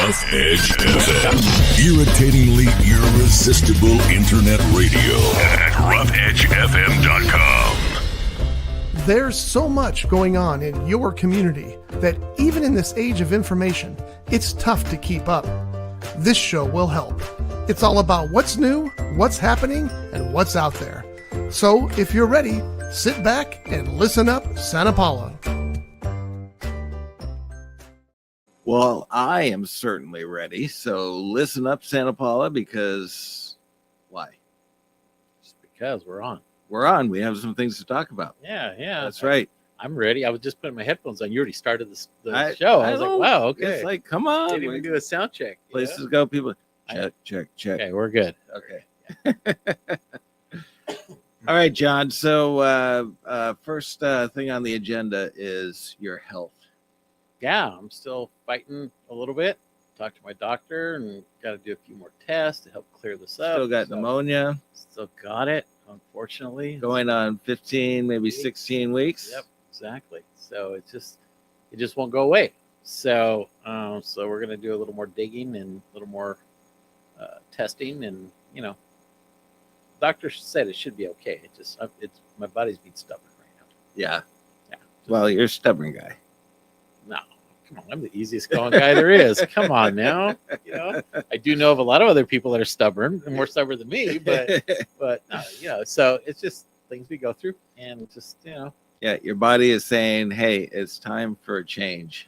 Rough Edge FM. Irritatingly irresistible internet radio at roughedgefm.com. There's so much going on in your community that even in this age of information, it's tough to keep up. This show will help. It's all about what's new, what's happening, and what's out there. So if you're ready, sit back and listen up, Santa Paula. Well, I am certainly ready. So listen up, Santa Paula, because why? Just because we're on. We're on. We have some things to talk about. Yeah. That's right. I'm ready. I was just putting my headphones on. You already started the show. I was like, wow, okay. It's like, come on. Didn't even do a sound check. Places to go, people. Check. Okay, we're good. Okay. All right, John. So first thing on the agenda is your health. Yeah, I'm still fighting a little bit. Talked to my doctor and got to do a few more tests to help clear this up. Still got pneumonia. Still got it, unfortunately. Going on 15, maybe 16 weeks. Yep, exactly. So it just won't go away. So we're gonna do a little more digging and a little more testing, and doctor said it should be okay. It's my body's being stubborn right now. Yeah. Yeah. Well, you're a stubborn guy. No, come on, I'm the easiest going guy there is. Come on now. I do know of a lot of other people that are stubborn and more stubborn than me, but no, so it's just things we go through, and just Yeah, your body is saying, hey, it's time for a change.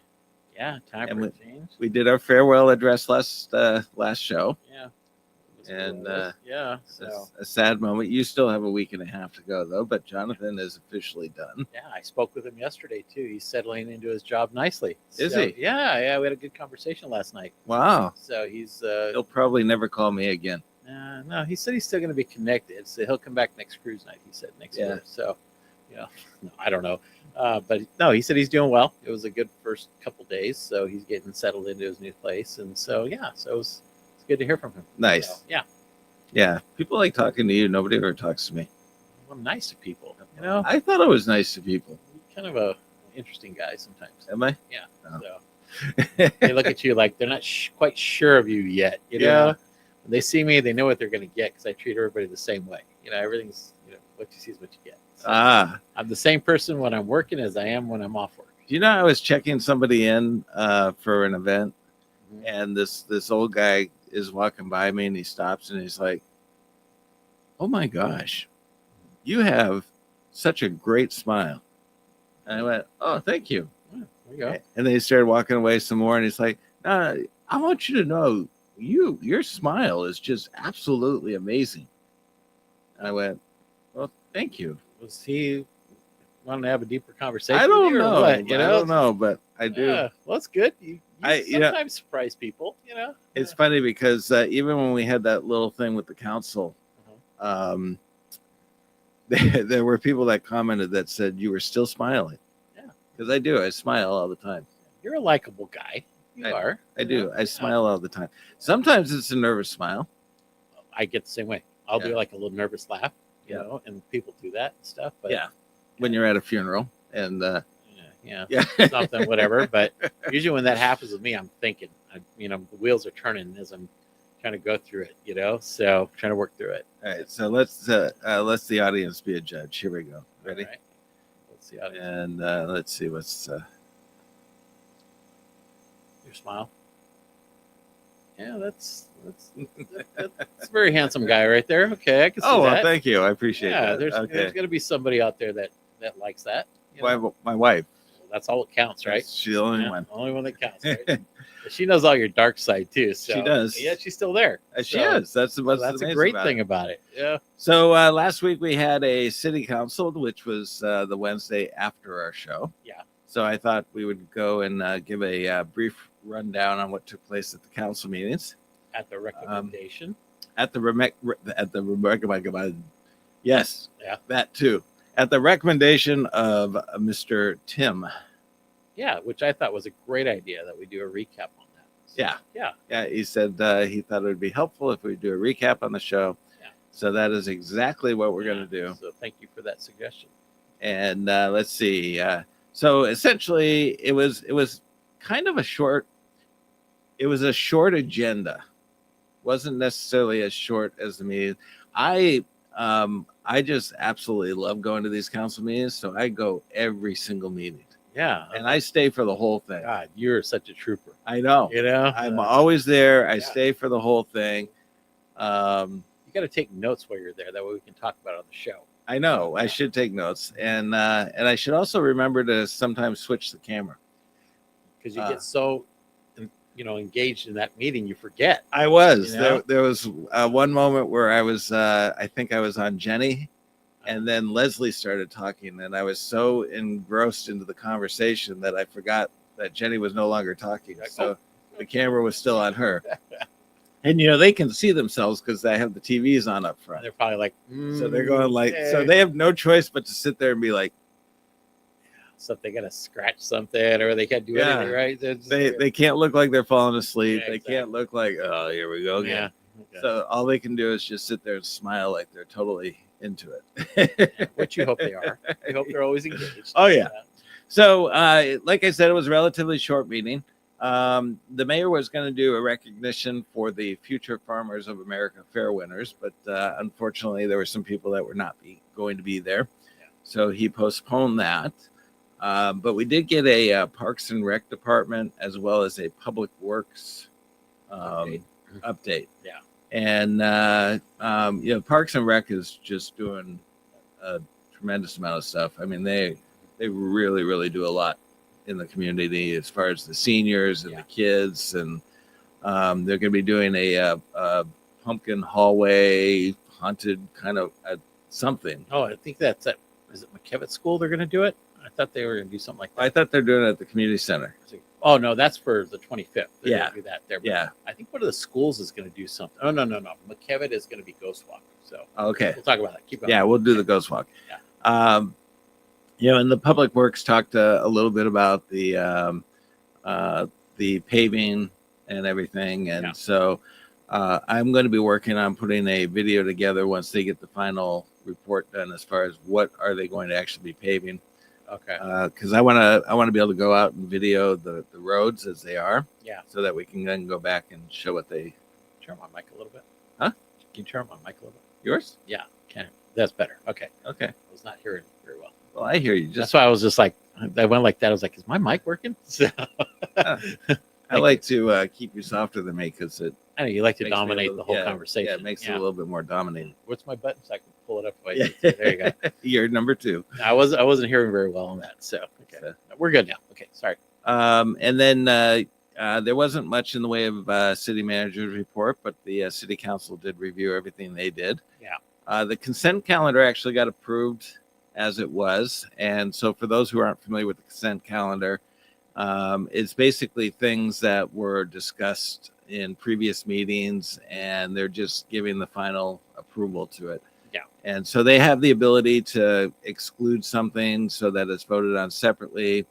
Yeah, time for a change. We did our farewell address last show. Yeah. And so a sad moment. You still have a week and a half to go, though, but Jonathan is officially done. Yeah, I spoke with him yesterday, too. He's settling into his job nicely. Is he? Yeah, we had a good conversation last night. Wow. So he's... he'll probably never call me again. No, he said he's still going to be connected. So he'll come back next cruise night, he said, next year. So, no, I don't know. But no, he said he's doing well. It was a good first couple days, so he's getting settled into his new place. And so, so it was good to hear from him. Nice. So, yeah. People like talking to you. Nobody ever talks to me. I'm nice to people. I thought I was nice to people. You're kind of a interesting guy sometimes. Am I? Yeah. Oh. So they look at you like they're not quite sure of you yet. When they see me, they know what they're going to get because I treat everybody the same way. Everything's what you see is what you get. So I'm the same person when I'm working as I am when I'm off work. I was checking somebody in for an event, and this old guy is walking by me, and he stops and he's like, "Oh my gosh, you have such a great smile." And I went, "Oh, thank you." Yeah, there you go. And then he started walking away some more, and he's like, "I want you to know, your smile is just absolutely amazing." And I went, "Well, thank you." Was he wanting to have a deeper conversation? I don't with you or know. what, I don't know, but I do. Yeah, well, it's good. You sometimes surprise people. It's funny because even when we had that little thing with the council, there were people that commented that said you were still smiling. Yeah, because I do. I smile all the time. You're a likable guy. You are. I do. I smile all the time. Sometimes it's a nervous smile. I get the same way. I'll do like a little nervous laugh, and people do that and stuff. But when you're at a funeral and something, whatever. But usually when that happens with me, I'm thinking, the wheels are turning as I'm trying to go through it, so trying to work through it. All right. So let's the audience be a judge. Here we go. Ready? All right. Let's see. And let's see what's your smile. Yeah, that's a very handsome guy right there. Okay, I can see that. Well, thank you. I appreciate that. There's going to be somebody out there that likes that. My wife. Well, that's all that counts, right? She's the only one. Only one that counts, right? But she knows all your dark side too. So, she does. Yeah, she's still there. She is. That's a great thing about it. Yeah. So last week we had a city council, which was the Wednesday after our show. Yeah. So I thought we would go and give a brief rundown on what took place at the council meetings. At the recommendation. Yes. Yeah. That too. At the recommendation of Mr. Tim. Yeah, which I thought was a great idea that we do a recap on that. So, yeah. He said he thought it would be helpful if we do a recap on the show. Yeah. So that is exactly what we're going to do. So thank you for that suggestion. And let's see. So essentially, it was kind of a short it was a short agenda. Wasn't necessarily as short as the meeting. I just absolutely love going to these council meetings, so I go every single meeting, Yeah. and I stay for the whole thing. God, you're such a trooper. I know. You know, I'm always there. I Yeah. stay for the whole thing. you got to take notes while you're there. That way we can talk about it on the show. I know. I should take notes, and I should also remember to sometimes switch the camera. Because you get so, engaged in that meeting, you forget. I was You know? there was one moment where I was I think I was on Jenny, and then Leslie started talking, and I was so engrossed into the conversation that I forgot that Jenny was no longer talking. Like, So the camera was still on her. And they can see themselves because I have the TVs on up And front. they're probably like, So they're going like, so okay. they have no choice but to sit there and be like, So if they got to scratch something or they can't do Yeah. anything, right? They're just- they can't look like they're falling asleep. Yeah, They can't look like, oh, here we go again. yeah. Okay. So all they can do is just sit there and smile like they're totally into it. Which you hope they are. You hope they're always engaged. Oh, yeah. So, like I said, it was a relatively short meeting. The mayor was going to do a recognition for the Future Farmers of America Fair winners, but unfortunately, there were some people that were not going to be there. Yeah. So he postponed that. But we did get a Parks and Rec department as well as a Public Works update. Yeah. And Parks and Rec is just doing a tremendous amount of stuff. I mean, they really, really do a lot in the community as far as the seniors and Yeah. the kids, and they're going to be doing a pumpkin hallway haunted kind of something. Oh, I think that's at, is it McKevitt School they're going to do it? I thought they were going to do something like that. I thought they're doing it at the community center. Oh, no, that's for the 25th. They're Yeah. going to do that there. But Yeah. I think one of the schools is going to do something. Oh, no. McKevitt is going to be Ghost Walk. So Okay. we'll talk about that. Keep going. Yeah, we'll do the ghost walk. Yeah. And the Public Works talked a little bit about the paving and everything, and Yeah. so I'm going to be working on putting a video together once they get the final report done as far as what are they going to actually be paving, Okay. because I want to be able to go out and video the roads as they are, Yeah. so that we can then go back and show what they. Turn my mic a little bit. Huh? Can you turn my mic a little bit? Yours? Yeah. Can that's better. Okay. Okay. I was not hearing very well. Well, I hear you. That's Just why I was just like, I went like that. I was like, is my mic working? So, I like to keep you softer than me because it I know you like to makes me a dominate little- the whole yeah, conversation. Yeah, it makes it a little bit more dominating. What's my button so I can pull it up? If I Yeah. need to? There you go. You're number 2. I wasn't hearing very well on that. So okay. So- We're good now. Okay. Sorry. And then there wasn't much in the way of city manager's report, but the city council did review everything they did. Yeah. The consent calendar actually got approved as it was. And so for those who aren't familiar with the consent calendar, it's basically things that were discussed in previous meetings, and they're just giving the final approval to it. Yeah. And so they have the ability to exclude something so that it's voted on separately.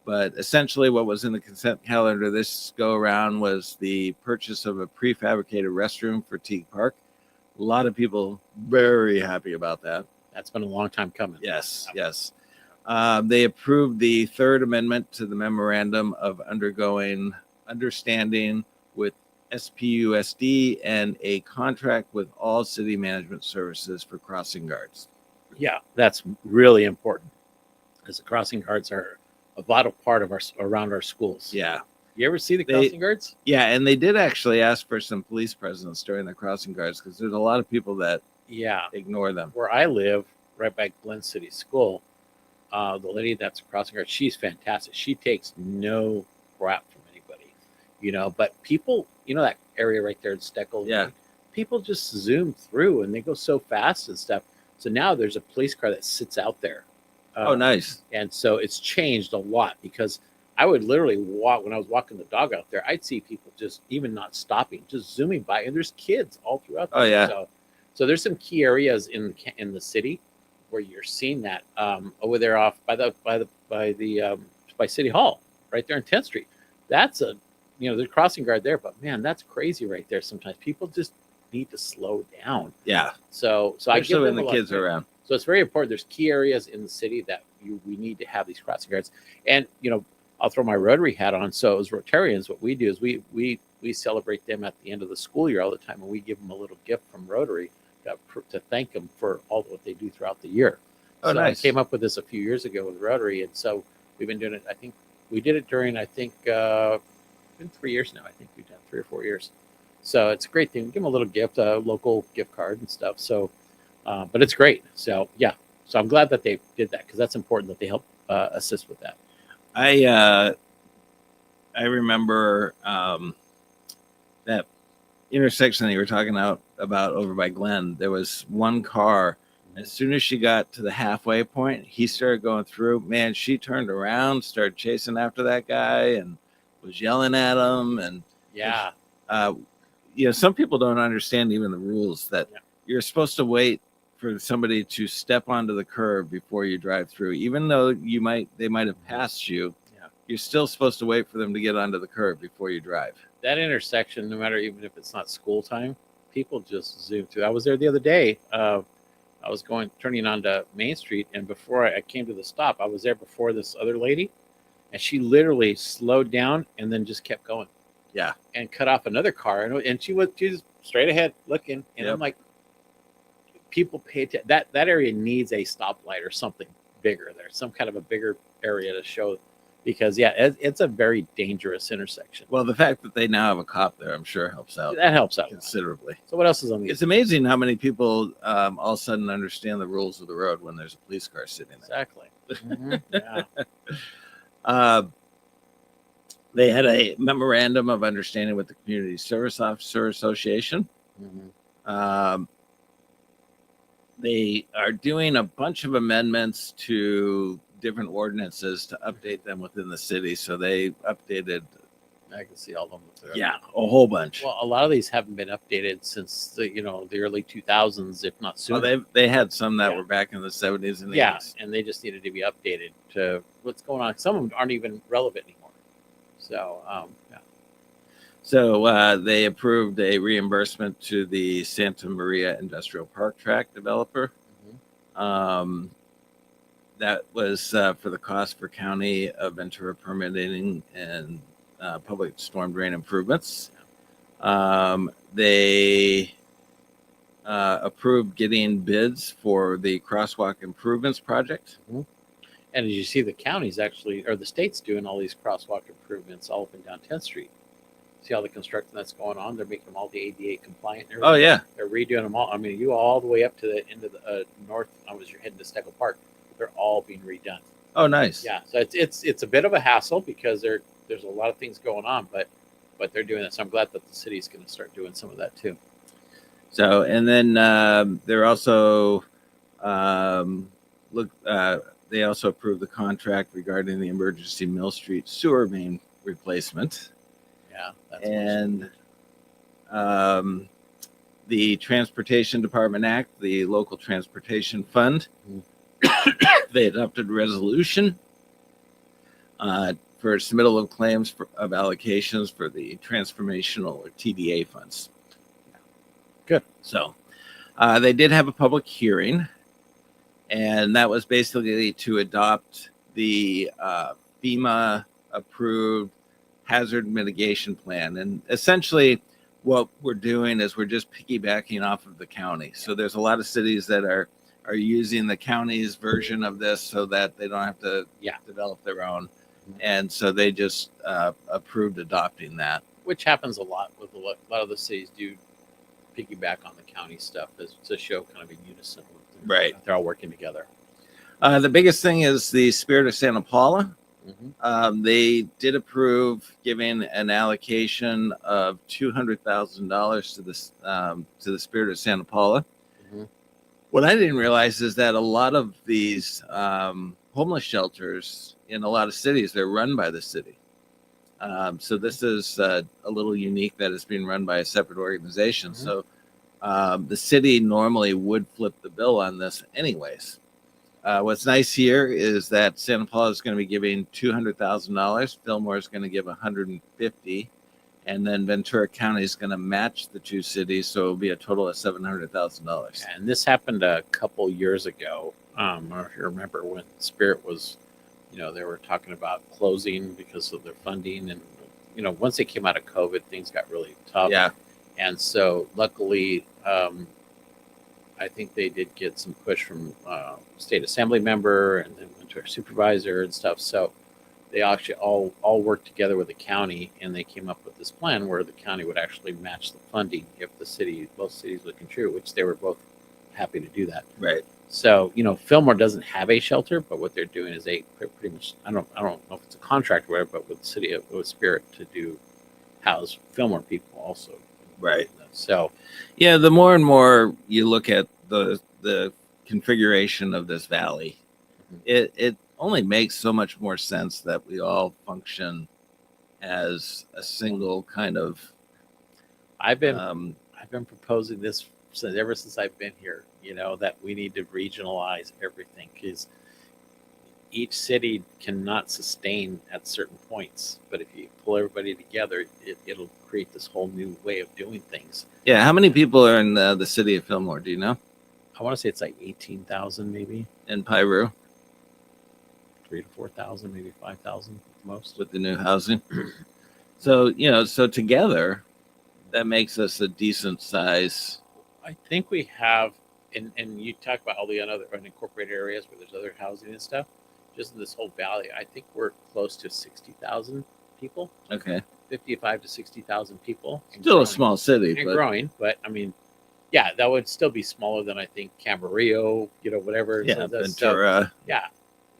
But essentially, what was in the consent calendar this go around was the purchase of a prefabricated restroom for Teague Park. A lot of people very happy about that. That's been a long time coming. Yes, yes. They approved the third amendment to the memorandum of understanding with SPUSD and a contract with all city management services for crossing guards. Yeah, that's really important because the crossing guards are a vital part of around our schools. Yeah. You ever see the They- crossing guards? Yeah, and they did actually ask for some police presence during the crossing guards because there's a lot of people that Yeah. ignore them. Where I live, right by Glen City School, the lady that's a crossing guard, she's fantastic. She takes no crap from anybody, but people, that area right there in Steckel, Yeah. people just zoom through and they go so fast and stuff. So now there's a police car that sits out there. Oh, nice. And so it's changed a lot because I would literally walk when I was walking the dog out there. I'd see people just even not stopping, just zooming by, and there's kids all throughout. Oh, yeah. So there's some key areas in the city where you're seeing that over there off by City Hall, right there on 10th Street. That's there's crossing guard there, but man, that's crazy right there. Sometimes people just need to slow down. Yeah. So I give Especially when them a the lot of kids are credit. around. So it's very important. There's key areas in the city that we need to have these crossing guards. And, I'll throw my Rotary hat on. So as Rotarians, what we do is we celebrate them at the end of the school year all the time, and we give them a little gift from Rotary to thank them for all what they do throughout the year. Oh, so nice. I came up with this a few years ago with Rotary, and so we've been doing it. I think we did it during been 3 years now. I think we've done 3 or 4 years. So it's a great thing. Give them a little gift, a local gift card and stuff. So, but it's great. So yeah. So I'm glad that they did that because that's important that they help assist with that. I remember that intersection that you were talking about over by Glen. There was one car. As soon as she got to the halfway point, he started going through. Man, she turned around, started chasing after that guy, and was yelling at him. And Yeah. some people don't understand even the rules that you're supposed to wait for somebody to step onto the curb before you drive through. Even though they might have passed you, you're still supposed to wait for them to get onto the curb before you drive. That intersection, no matter even if it's not school time, people just zoom through. I was there the other day. I was turning onto Main Street, and before I came to the stop, I was there before this other lady, and she literally slowed down and then just kept going. Yeah. And cut off another car, and she was straight ahead looking, and I'm like, people pay attention. That area needs a stoplight or something bigger there, some kind of a bigger area to show, because it's a very dangerous intersection. Well, the fact that they now have a cop there, I'm sure helps out. That helps out considerably. So what else is on the? It's amazing how many people all of a sudden understand the rules of the road when there's a police car sitting there. Exactly. Yeah. They had a memorandum of understanding with the Community Service Officer Association. They are doing a bunch of amendments to different ordinances to update them within the city. So they updated. I can see all of them. Yeah, a whole bunch. Well, a lot of these haven't been updated since the early 2000s, if not sooner. Well, they had some that were back in the 70s and 80s. And they just needed to be updated to what's going on. Some of them aren't even relevant anymore. So, So they approved a reimbursement to the Santa Maria Industrial Park Tract developer. That was for the cost for County of Ventura permitting and public storm drain improvements. They approved getting bids for the crosswalk improvements project. And as you see, the county's or the state's doing all these crosswalk improvements all up and down 10th Street. See all the construction that's going on? They're making them all the ADA compliant. Oh, yeah. They're redoing them all. I mean, you all the way up to the end of the north, as you're heading to Steckel Park, they're all being redone. Oh, nice. Yeah. So it's a bit of a hassle because there's a lot of things going on, but they're doing this. I'm glad that the city's going to start doing some of that too. So, and then they're also they also approved the contract regarding the emergency Mill Street sewer main replacement. Yeah, that's and the Transportation Department Act, the Local Transportation Fund, they adopted a resolution for submittal of claims of allocations for the transformational or TDA funds. Good. So they did have a public hearing, and that was basically to adopt the FEMA approved hazard mitigation plan. And essentially what we're doing is we're just piggybacking off of the county. So there's a lot of cities that are using the county's version of this so that they don't have to develop their own. And so they just approved adopting that. Which happens a lot with a lot of the cities do piggyback on the county stuff to show kind of in unison. Right. They're all working together. The biggest thing is the Spirit of Santa Paula. They did approve giving an allocation of $200,000 to the Spirit of Santa Paula. What I didn't realize is that a lot of these homeless shelters in a lot of cities, they're run by the city. So this is a little unique that it's being run by a separate organization. So the city normally would flip the bill on this anyways. What's nice here is that Santa Paula is going to be giving $200,000. Fillmore is going to give $150,000, and then Ventura County is going to match the two cities, so it'll be a total of $700,000. And this happened a couple years ago. I don't know if you remember when Spirit was, They were talking about closing because of their funding, and once they came out of COVID, things got really tough. Yeah. And so, luckily, I think they did get some push from state assembly member, and then went to our supervisor and stuff. So they actually all worked together with the county, and they came up with this plan where the county would actually match the funding if both cities would contribute, which they were both happy to do that. Right. So Fillmore doesn't have a shelter, but what they're doing is they pretty much I don't know if it's a contract or whatever, but with the city of Spirit to house Fillmore people also. Right. So Yeah, the more and more you look at the configuration of this valley, it only makes so much more sense that we all function as a single kind of I've been proposing this ever since I've been here, that we need to regionalize everything, because each city cannot sustain at certain points. But if you pull everybody together, it'll create this whole new way of doing things. Yeah, how many people are in the city of Fillmore? Do you know? I want to say it's like 18,000, maybe In Piru 3,000 to 4,000, maybe 5,000 at most. with the new housing. So so together, that makes us a decent size. I think we have, and you talk about all the other unincorporated areas where there's other housing and stuff. Just in this whole valley, I think we're close to 60,000 people, Okay, 55 to 60,000 people. And still a growing. small city, And but growing, but I mean, yeah, that would still be smaller than I think Camarillo, whatever. yeah, So Ventura. yeah.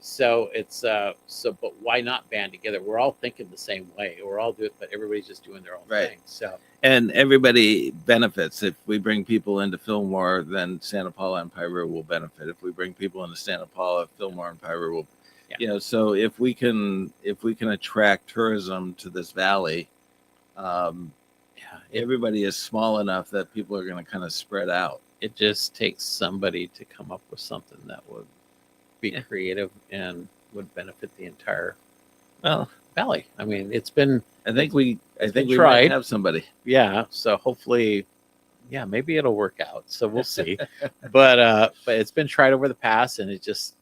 So it's but why not band together? We're all thinking the same way. We're all doing, but everybody's just doing their own Right. thing. So And everybody benefits. If we bring people into Fillmore, then Santa Paula and Piru will benefit. If we bring people into Santa Paula, Fillmore and Piru will, so if we can attract tourism to this valley, everybody is small enough that people are going to kind of spread out. it just takes somebody to come up with something that would be Yeah. creative and would benefit the entire Well, valley. I mean, it's been I think we been might tried. have somebody. so hopefully, maybe it'll work out. So we'll see. but it's been tried over the past, and it just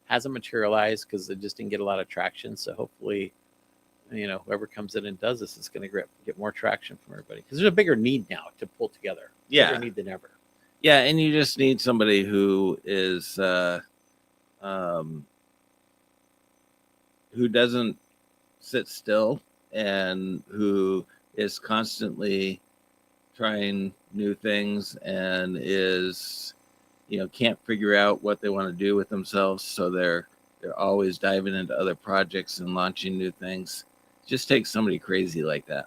hasn't materialized because it just didn't get a lot of traction. So hopefully, whoever comes in and does this is going to get more traction from everybody, because there's a bigger need now to pull together. Yeah. Bigger need than ever. Yeah, and you just need somebody who is who doesn't sit still and who is constantly trying new things and is can't figure out what they want to do with themselves, so they're always diving into other projects and launching new things. Just takes somebody crazy like that.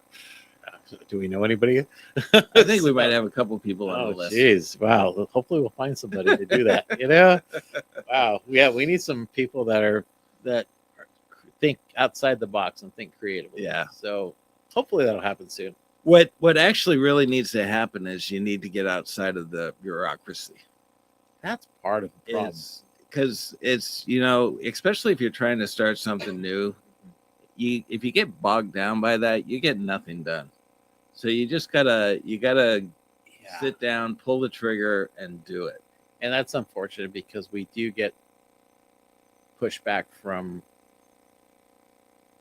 Do we know anybody? I think we might have a couple people on the list. Jeez. Wow. Hopefully we'll find somebody to do that. Wow. Yeah, we need some people that think outside the box and think creatively. Yeah. So hopefully that'll happen soon. What actually really needs to happen is you need to get outside of the bureaucracy. That's part of the problem. Because it's especially if you're trying to start something new, if you get bogged down by that, you get nothing done. So you just gotta sit down, pull the trigger, and do it. And that's unfortunate, because we do get pushback from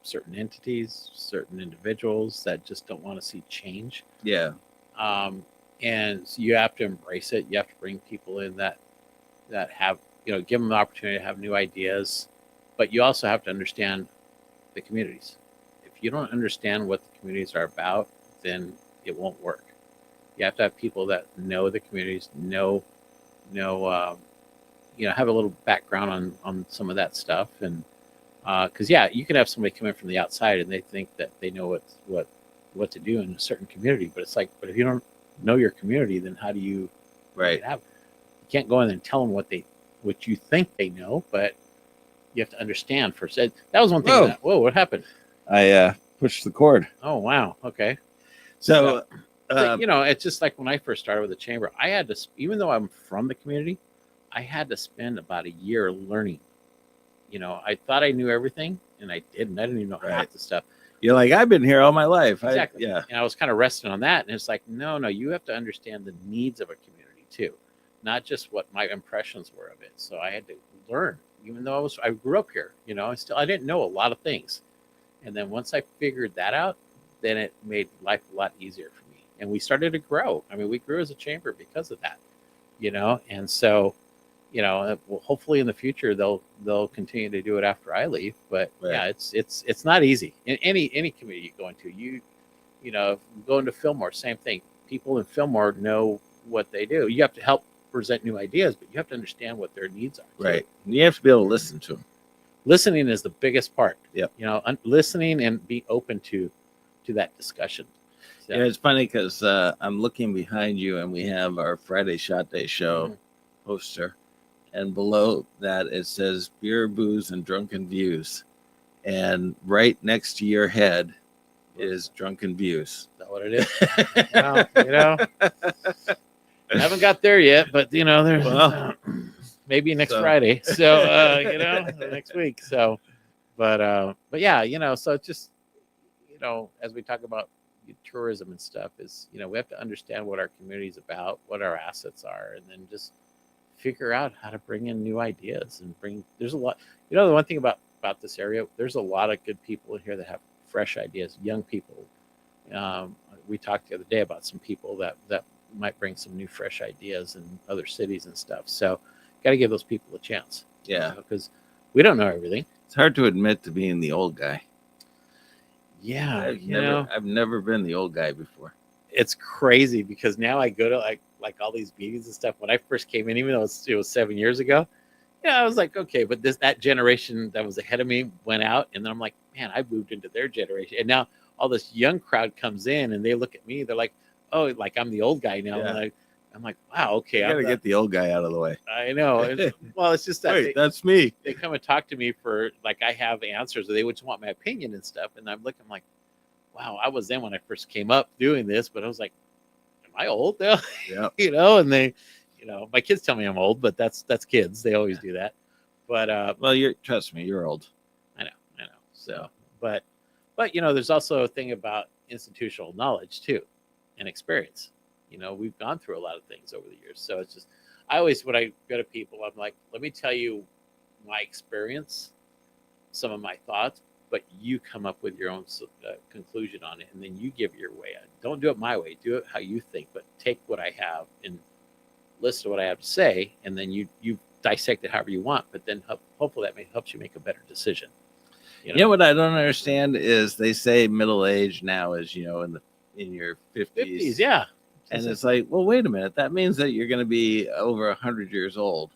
certain entities, certain individuals that just don't want to see change. Yeah. And you have to embrace it. You have to bring people in that have, give them the opportunity to have new ideas, but you also have to understand the communities. If you don't understand what the communities are about, then it won't work. You have to have people that know the communities, have a little background on some of that stuff. And because you can have somebody come in from the outside and they think that they know what to do in a certain community, but it's like, but if you don't know your community, then how do you Right. have? You can't go in and tell them what you think they know, but you have to understand first. That was one thing. Whoa. What happened? I pushed the cord. Oh wow. Okay. So But, it's just like when I first started with the chamber, I had to, even though I'm from the community, I had to spend about a year learning. I thought I knew everything, and I didn't. I didn't even know half the stuff. you're like, I've been here all my life. Exactly. Yeah. And I was kind of resting on that. And it's like, no, you have to understand the needs of a community too, not just what my impressions were of it. So I had to learn even though I grew up here, I didn't know a lot of things. And then once I figured that out, then it made life a lot easier for me. And we started to grow. I mean, we grew as a chamber because of that, and so, well, hopefully in the future they'll continue to do it after I leave. But Right. yeah, it's not easy. In any community you go into, go into Fillmore, same thing. People in Fillmore know what they do. You have to help present new ideas, but you have to understand what their needs are. too. Right. And you have to be able to listen to them. Listening is the biggest part. Yep. Listening and be open to that discussion. So, Yeah, it's funny because I'm looking behind you, and we have our Friday Shot Day show poster, and below that it says "Beer, Booze, and Drunken Views," and right next to your head is Drunken Views. is that what it is? Well, I haven't got there yet, but there's Well, maybe next so- Friday. So next week. So, but yeah, so it's just as we talk about tourism and stuff, is we have to understand what our community is about, what our assets are, and then just figure out how to bring in new ideas and bring. There's a lot. The one thing about this area, there's a lot of good people in here that have fresh ideas, young people. We talked the other day about some people that might bring some new fresh ideas in other cities and stuff. So got to give those people a chance. Yeah. Because we don't know everything. It's hard to admit to being the old guy. Yeah. I've never been the old guy before. It's crazy because now I go to like all these meetings and stuff. When I first came in, even though it was 7 years ago, I was like, okay, but that generation that was ahead of me went out, and then I'm like, man, I moved into their generation, and now all this young crowd comes in, and they look at me, they're like, oh, like I'm the old guy now. Yeah. And I'm like, wow, okay, I gotta get the old guy out of the way. I know. It's just that Wait, that's me. they come and talk to me for like I have answers, or they would just want my opinion and stuff, and I'm like, wow, I was then when I first came up doing this, but I was like, am I old now? Yeah. And they, my kids tell me I'm old, but that's kids. They always do that. But Well, trust me, you're old. I know. So, but there's also a thing about institutional knowledge too, and experience. We've gone through a lot of things over the years. So it's just, when I go to people, I'm like, let me tell you my experience, some of my thoughts, but you come up with your own conclusion on it, and then you give your way. Don't do it my way. Do it how you think, but take what I have and listen to what I have to say, and then you dissect it however you want. But then hopefully that helps you make a better decision. You know what I don't understand is they say middle age now is in your 50s. 50s, yeah. And it's like, well, wait a minute. That means that you're going to be over 100 years old.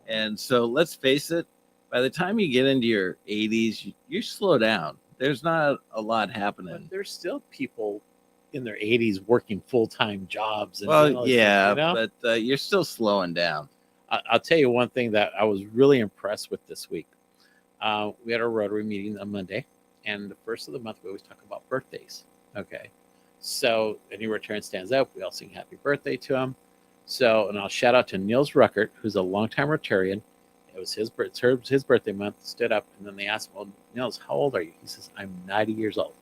And so let's face it, by the time you get into your 80s, you slow down. There's not a lot happening. But there's still people in their 80s working full-time jobs. And Well, doing all this yeah, stuff, but you're still slowing down. I'll tell you one thing that I was really impressed with this week. We had our Rotary meeting on Monday, and the first of the month we always talk about birthdays. Okay, so any Rotarian stands up, we all sing happy birthday to him. So, and I'll shout out to Niels Ruckert, who's a longtime Rotarian. It was his birthday month. Stood up, and then they asked him, "Well, Niels, how old are you?" He says, "I'm 90 years old."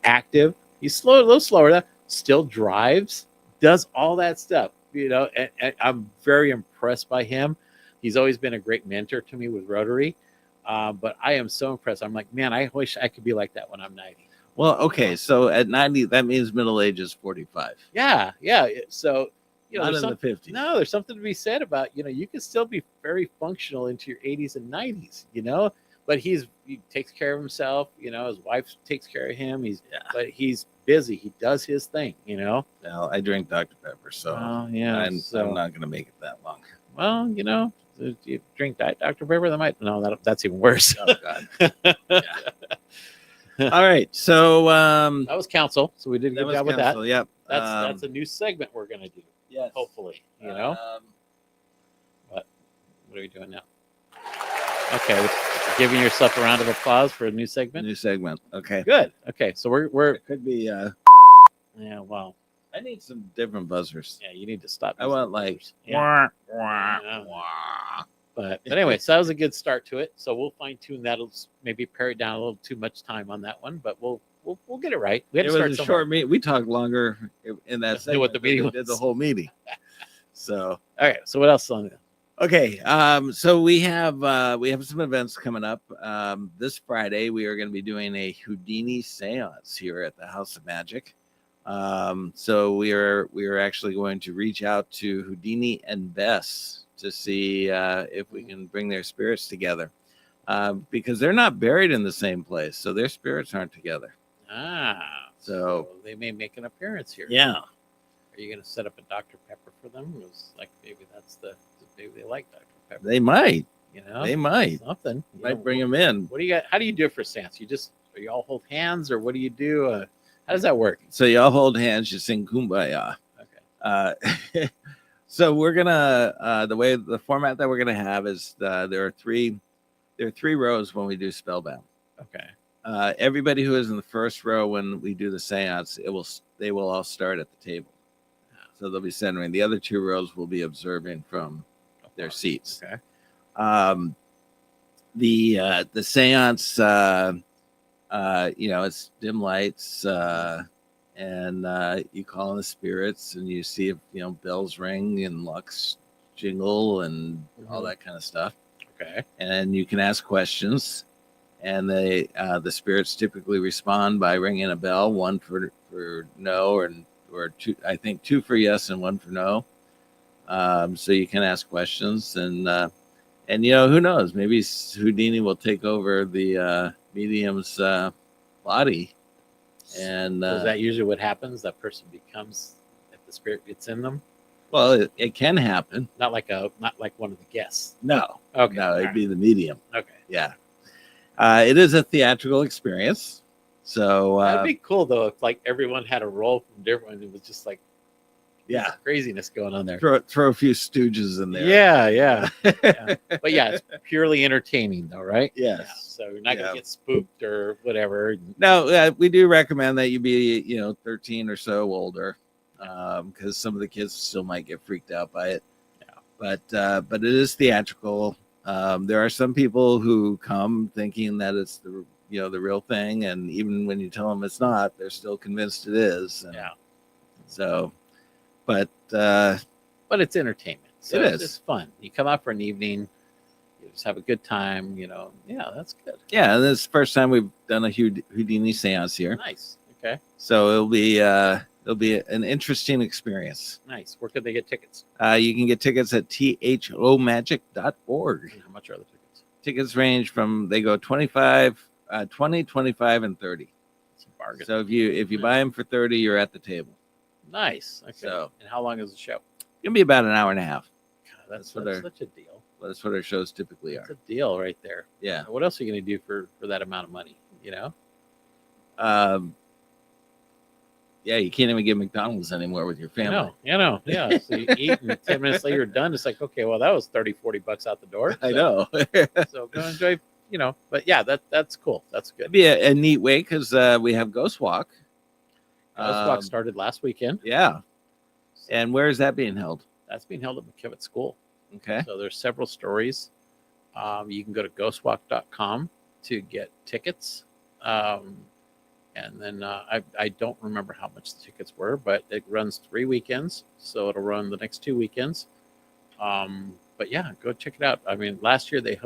Active. He's a little slower. Still drives. Does all that stuff. And I'm very impressed by him. He's always been a great mentor to me with Rotary. But I am so impressed. I'm like, man, I wish I could be like that when I'm 90. Well, okay, so at 90, that means middle age is 45. Yeah. So, Not there's in the 50s. No, there's something to be said about, you can still be very functional into your 80s and 90s, but he takes care of himself. His wife takes care of him. But he's busy. He does his thing, Well, I drink Dr. Pepper, so yeah. I'm so, not going to make it that long. well, if you drink Diet Dr. Pepper, that's even worse. Oh, God. Yeah. All right, so That was council. So we did a good job with that. council, Yep. That's a new segment we're going to do. yes. Hopefully, What are we doing now? Okay, giving yourself a round of applause for a new segment. New segment. Okay. Good. Okay, so we're It could be. yeah. Well, I need some different buzzers. yeah. You need to stop. I want like. Yeah. Yeah. But anyway, so that was a good start to it. So we'll fine tune that. Maybe pare it down a little too much time on that one, but we'll get it right. We had It to was start a somewhere. short meeting. We talked longer in that Than segment. what the than we meeting did the was. whole meeting. So All right. So what else on there? Okay, so we have some events coming up. This Friday we are going to be doing a Houdini seance here at the House of Magic. So we are actually going to reach out to Houdini and Bess to see if we can bring their spirits together, because they're not buried in the same place, so their spirits aren't together. So they may make an appearance here. Yeah. Are you going to set up a Dr. Pepper for them? It was like maybe they like Dr. Pepper. They might. They might. Something. Might bring them in. What do you got? How do you do it for seance? Are you all hold hands, or what do you do? How does that work? So y'all hold hands, you sing Kumbaya. Okay. So we're gonna the format that we're gonna have is there are three rows when we do Spellbound. Okay. Everybody who is in the first row when we do the seance, they will all start at the table. So they'll be centering. The other two rows will be observing from their seats. Okay. The seance, it's dim lights, and you call on the spirits, and you see if bells ring and lucks jingle and all that kind of stuff. Okay. And you can ask questions, and the spirits typically respond by ringing a bell, one for no, or two. I think two for yes and one for no. So you can ask questions, and who knows? Maybe Houdini will take over the medium's body, and is that usually what happens? That person becomes, if the spirit gets in them. Well, it can happen. Not like one of the guests. No, Okay. no, it'd be the medium. Okay. Yeah, it is a theatrical experience. So that'd be cool though if like everyone had a role from different. It was just like craziness going on there. Throw a few stooges in there. Yeah. But yeah, it's purely entertaining though, right? Yes. Yeah, so you're not gonna get spooked or whatever. No, we do recommend that you be 13 or so older, because some of the kids still might get freaked out by it. Yeah. But it is theatrical. There are some people who come thinking that it's the real thing, and even when you tell them it's not, they're still convinced it is. And so, but it's entertainment. So it it's is. Fun. You come out for an evening, you just have a good time. Yeah, that's good. Yeah, this is the first time we've done a Houdini seance here. Nice. Okay. So it'll be an interesting experience. Nice. Where could they get tickets? You can get tickets at thomagic.org. And how much are the tickets? Tickets range from, they go 25, 20, 25, and 30. It's a bargain. So if you buy them for 30, you're at the table. Nice. Okay. So- and how long is the show? It'll be about an hour and a half. God, that's what such a deal. That's what our shows typically That's are. a deal right there. Yeah. What else are you going to do for that amount of money? Yeah, you can't even get McDonald's anymore with your family. Yeah. So you eat, and 10 minutes later you're done. It's like, okay, well, that was $30-$40 out the door. I know. So go enjoy, but yeah, that's cool. That's good. It'd be a neat way because we have Ghost Walk. Ghost Walk started last weekend. Yeah. And where is that being held? That's being held at McKibbett School. Okay. So there's several stories. You can go to ghostwalk.com to get tickets. And then I don't remember how much the tickets were, but it runs 3 weekends. So it'll run the next 2 weekends. But yeah, go check it out. I mean, last year they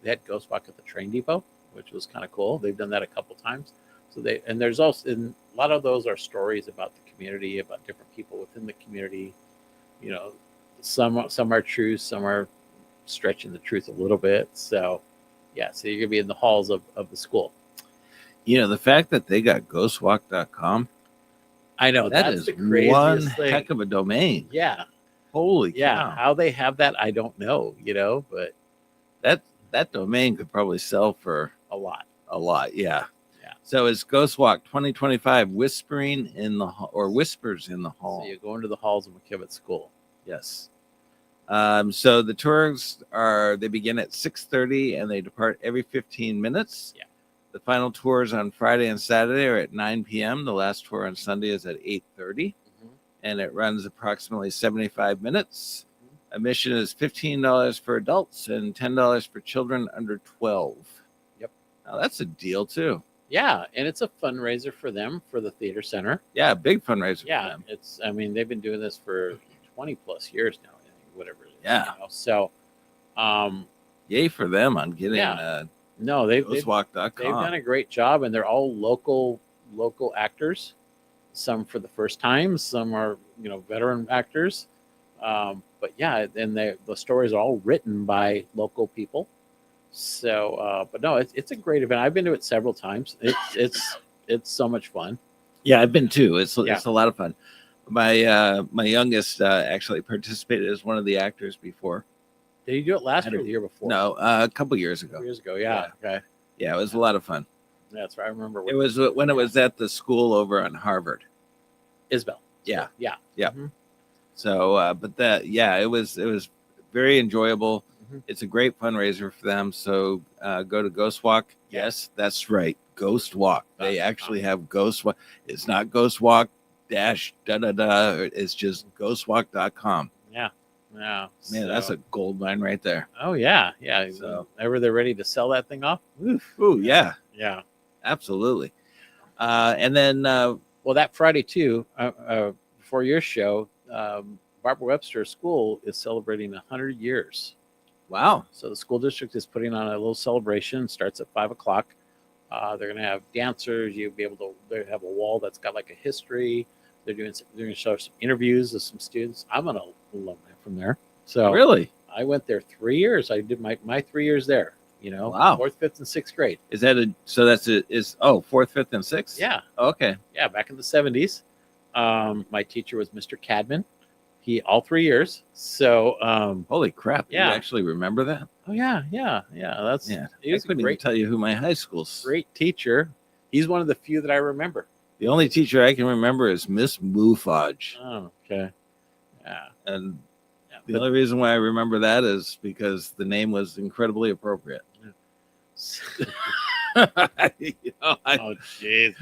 had Ghost Walk at the train depot, which was kind of cool. They've done that a couple times. So there's also, and a lot of those are stories about the community, about different people within the community. Some are true, some are stretching the truth a little bit. So yeah, so you're gonna be in the halls of the school. The fact that they got ghostwalk.com, I know that's the craziest one thing. heck of a domain. Yeah. Holy cow. Yeah. How they have that, I don't know, but That domain could probably sell for a lot. Yeah. Yeah. So it's Ghost Walk 2025, Whispers in the Hall. So you go into the halls of McKibbett School. Yes. So the tours they begin at 6:30 and they depart every 15 minutes. Yeah. The final tours on Friday and Saturday are at 9 p.m. The last tour on Sunday is at 8:30, and it runs approximately 75 minutes. Admission is $15 for adults and $10 for children under 12. Yep. Now that's a deal too. Yeah, and it's a fundraiser for them for the theater center. Yeah, big fundraiser for Yeah, them. they've been doing this for 20 plus years now, whatever it is. Yeah. So Yay for them on getting No, they've ghostwalk.com. done a great job, and they're all local actors. Some for the first time, some are veteran actors. But yeah, and the stories are all written by local people. So, but no, it's a great event. I've been to it several times. It's so much fun. Yeah, I've been too. It's Yeah. a lot of fun. My youngest actually participated as one of the actors before. Did you do it last I year or don't- the year before? No, a couple years 2 ago. years ago. Yeah. Okay. Yeah, it was a lot of fun. That's right. I remember. It was when it was at the school over on Harvard. Isbell. Yeah. Yeah. Yeah. Mhm. So, it was very enjoyable. Mhm. It's a great fundraiser for them. So go to Ghost Walk. Yeah. Yes, that's right. Ghost Walk. They That's actually have Ghost Walk. It's not Ghost Walk dash da da da. It's just ghostwalk.com. Yeah. Yeah. Man, that's a gold mine right there. Oh yeah. Yeah. So- Whenever they're ready to sell that thing off. Oof. Oh yeah, Yeah. absolutely. And then Well, that Friday too, before your show, Barbara Webster School is celebrating 100 years. wow, So the school district is putting on a little celebration. Starts at 5 o'clock. They're going to have dancers. You'll be able to. They have a wall that's got like a history. They're going to show some interviews of some students. I'm an alumni from there. So really? I went there 3 years. I did my 3 years there. Wow. 4th, 5th, and 6th grade. Is that is 4th, 5th, and 6th? Yeah. Okay. Yeah, back in the 70s. My teacher was Mr. Cadman. He all 3 years. So, Holy crap! Yeah. You actually remember that? oh yeah. That's Yeah. He was I a couldn't even great, tell you who my high school's. great teacher. He's one of the few that I remember. The only teacher I can remember is Miss Mufaj, Oh, okay. Yeah. and Yeah, the but- only reason why I remember that is because the name was incredibly appropriate. You know, oh, jeez.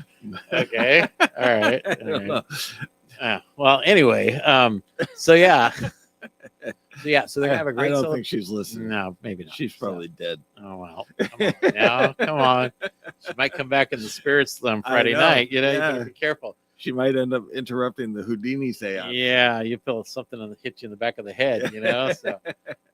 Okay. All right. I All don't right. know. Well, anyway. So yeah. So they're gonna have a I great. don't think she's listening. No, maybe not. She's So- probably dead. Oh well. Come on. She might come back in the spirits on I Friday know, night. You yeah. better be careful. She might end up interrupting the Houdini seance. Yeah, you feel something hit you in the back of the head, So,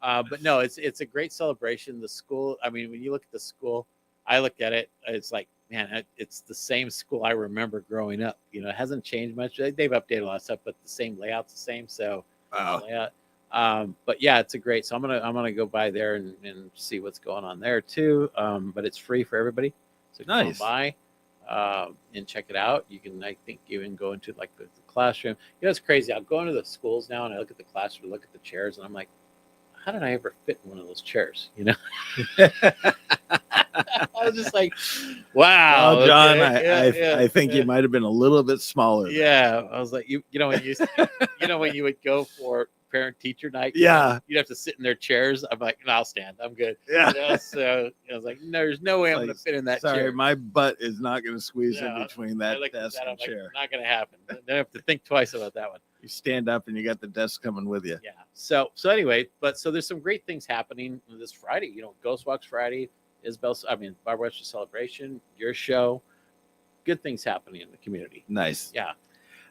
but no, it's a great celebration. The school. I mean, when you look at the school, I look at it. It's like, man, it's the same school I remember growing up. It hasn't changed much. They've updated a lot of stuff, but the same layout's the same. So, Wow. layout. But yeah, it's a great. So I'm gonna go by there and see what's going on there too. But it's free for everybody. So come on Nice. by and check it out. You can, I think, even go into like the classroom. It's crazy. I'll go into the schools now and I look at the classroom, look at the chairs, and I'm like, how did I ever fit in one of those chairs? I was just like, wow. Well, John, okay, I think yeah. you might have been a little bit smaller. Yeah, I was like, when you would go for parent teacher night, Yeah. you'd have to sit in their chairs. I'm like, no, I'll stand. I'm good. Yeah. So I was like, no, there's no way I'm Like, going to fit in that Sorry, chair. my butt is not going to squeeze No, in between I that looked at desk that, I'm and like, chair. not going to happen. Don't have to think twice about that one. You stand up and you got the desk coming with you. Yeah. So anyway, so there's some great things happening this Friday. Ghost Walks Friday, Barbara Webster celebration, your show. Good things happening in the community. Nice. Yeah.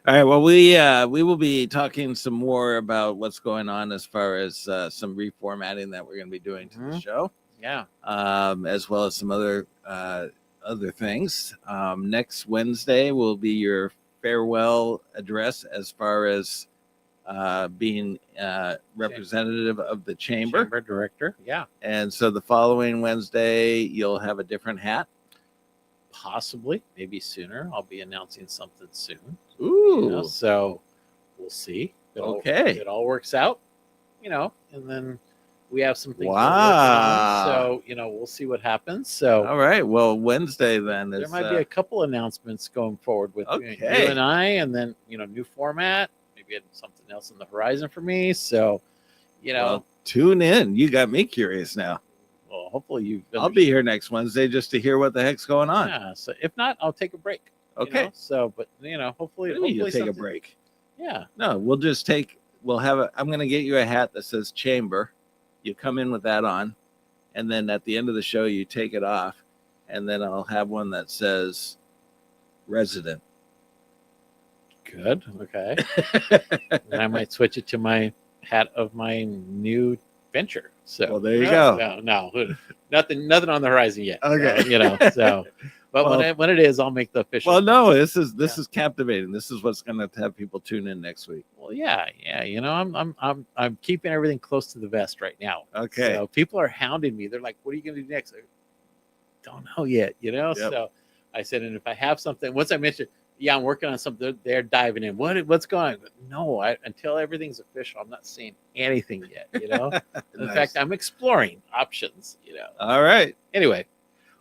All right. Well, we will be talking some more about what's going on as far as some reformatting that we're going to be doing to the Mhm. show, Yeah. as well as some other things. Next Wednesday will be your farewell address as far as being representative of the chamber. Director. Yeah. And so the following Wednesday, you'll have a different hat. Possibly, maybe sooner. I'll be announcing something soon. Ooh. So we'll see. Okay. If it all works out, and then we have some things. Wow. So we'll see what happens. So All right. Well, Wednesday then is there might be a couple announcements going forward with you Okay. and I, and then new format. Maybe something else on the horizon for me. So, well, tune in. You got me curious now. well, hopefully you. I'll be here next Wednesday just to hear what the heck's going on. Yeah. So if not, I'll take a break. Okay. So, but hopefully, What do you mean you'll take a something- break? Yeah. No, we'll have I'm going to get you a hat that says chamber. You come in with that on. And then at the end of the show, you take it off. And then I'll have one that says resident. Good. Okay. And I might switch it to my hat of my new venture. So Well, there you go. No, nothing on the horizon yet. Okay. So, but Well- when it is, I'll make the official. Well, no, this is captivating. This is what's going to have people tune in next week. Well, yeah. I'm keeping everything close to the vest right now. Okay. So people are hounding me. They're like, "What are you going to do next?" I don't know yet. Yep. So I said, and if I have something, once I mentioned, yeah, I'm working on something, they're diving in. What's going on? No, until everything's official, I'm not saying anything yet. In Nice. fact, I'm exploring options. All right. Anyway,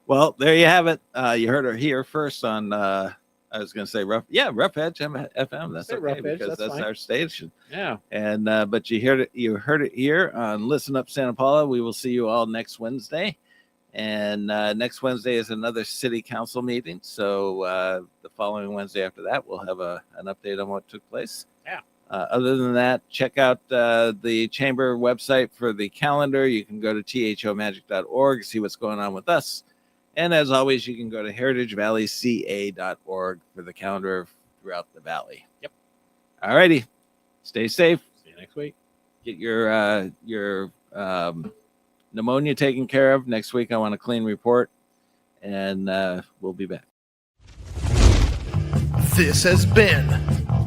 Well, there you have it. You heard her here first on. I was going to say Rough Edge FM. That's Say okay Rough Edge, because that's fine. our station. yeah. And but you heard it here on Listen Up Santa Paula. We will see you all next Wednesday. And next Wednesday is another city council meeting. So the following Wednesday after that, we'll have an update on what took place. Yeah. Other than that, check out the chamber website for the calendar. You can go to thomagic.org, see what's going on with us. And as always, you can go to heritagevalleyca.org for the calendar throughout the valley. Yep. All righty. Stay safe. See you next week. Get your pneumonia taken care of. Next week, I want a clean report. And we'll be back. This has been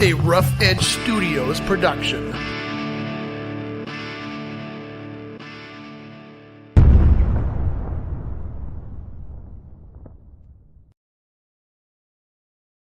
a Rough Edge Studios production.